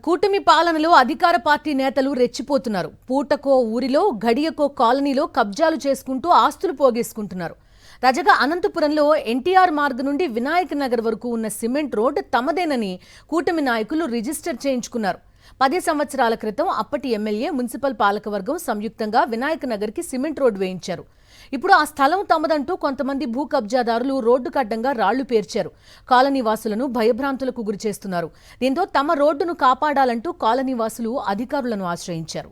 కూటమి పాలనలో అధికార పార్టీ నేతలు రెచ్చిపోతున్నారు. పూటకో ఊరిలో గడియకో కాలనీలో కబ్జాలు చేసుకుంటూ ఆస్తులు పోగేసుకుంటున్నారు. తాజాగా అనంతపురంలో ఎన్టీఆర్ మార్గ్ నుండి వినాయక్ నగర్ వరకు ఉన్న సిమెంట్ రోడ్ తమదేనని కూటమి నాయకులు రిజిస్టర్ చేయించుకున్నారు. 10 సంవత్సరాల క్రితం అప్పటి ఎమ్మెల్యే మున్సిపల్ పాలకవర్గం సంయుక్తంగా వినాయక్ నగర్కి సిమెంట్ రోడ్ వేయించారు. ఇప్పుడు ఆ స్థలం తమదంటూ కొంతమంది భూ కబ్జాదారులు రోడ్డుకు అడ్డంగా రాళ్లు పేర్చారు. కాలనీ వాసులను భయభ్రాంతులకు గురిచేస్తున్నారు. దీంతో తమ రోడ్డును కాపాడాలంటూ కాలనీ వాసులు అధికారులను ఆశ్రయించారు.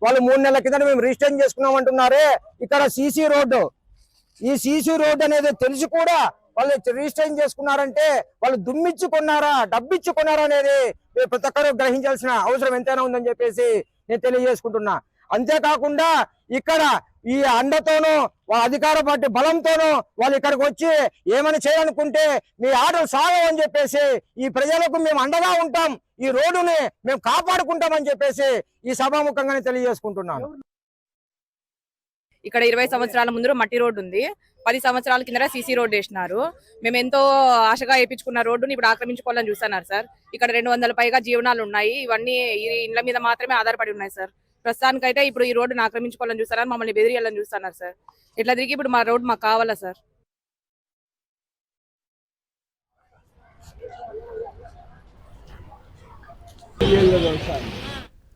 వాళ్ళు 3 నెలల కింద మేము రిజిస్టర్ చేసుకున్నామంటున్నారే. ఇక్కడ సీసీ రోడ్డు, ఈ సీసీ రోడ్డు అనేది తెలిసి కూడా వాళ్ళు రిజిస్టర్ చేసుకున్నారంటే వాళ్ళు దుమ్మిచ్చుకున్నారా, డబ్బిచ్చుకున్నారా అనేది ప్రతి ఒక్కరూ గ్రహించాల్సిన అవసరం ఎంతైనా ఉందని చెప్పేసి నేను తెలియజేసుకుంటున్నా. అంతేకాకుండా ఇక్కడ ఈ అండతోనూ అధికార పార్టీ బలంతోనూ వాళ్ళు ఇక్కడికి వచ్చి ఏమైనా చేయాలనుకుంటే మీ ఆటలు సాగవని చెప్పేసి ఈ ప్రజలకు మేము అండగా ఉంటాం, ఈ రోడ్డుని మేము కాపాడుకుంటామని చెప్పేసి ఈ సభాముఖంగానే తెలియజేసుకుంటున్నాను. ఇక్కడ 20 సంవత్సరాల ముందు మట్టి రోడ్డు ఉంది. 10 సంవత్సరాల కింద సీసీ రోడ్డు వేసినారు. మేము ఎంతో ఆశగా వేయించుకున్న రోడ్డుని ఇప్పుడు ఆక్రమించుకోవాలని చూస్తున్నారు సార్. ఇక్కడ 200 పైగా జీవనాలు ఉన్నాయి. ఇవన్నీ ఈ ఇండ్ల మీద మాత్రమే ఆధారపడి ఉన్నాయి సార్. ప్రస్తుతానికైతే ఇప్పుడు ఈ రోడ్డును ఆక్రమించుకోవాలని చూస్తున్నారు, మమ్మల్ని బెదిరియాలని చూస్తున్నారు సార్. ఇట్లా తిరిగి ఇప్పుడు మా రోడ్డు మాకు కావాలా సార్.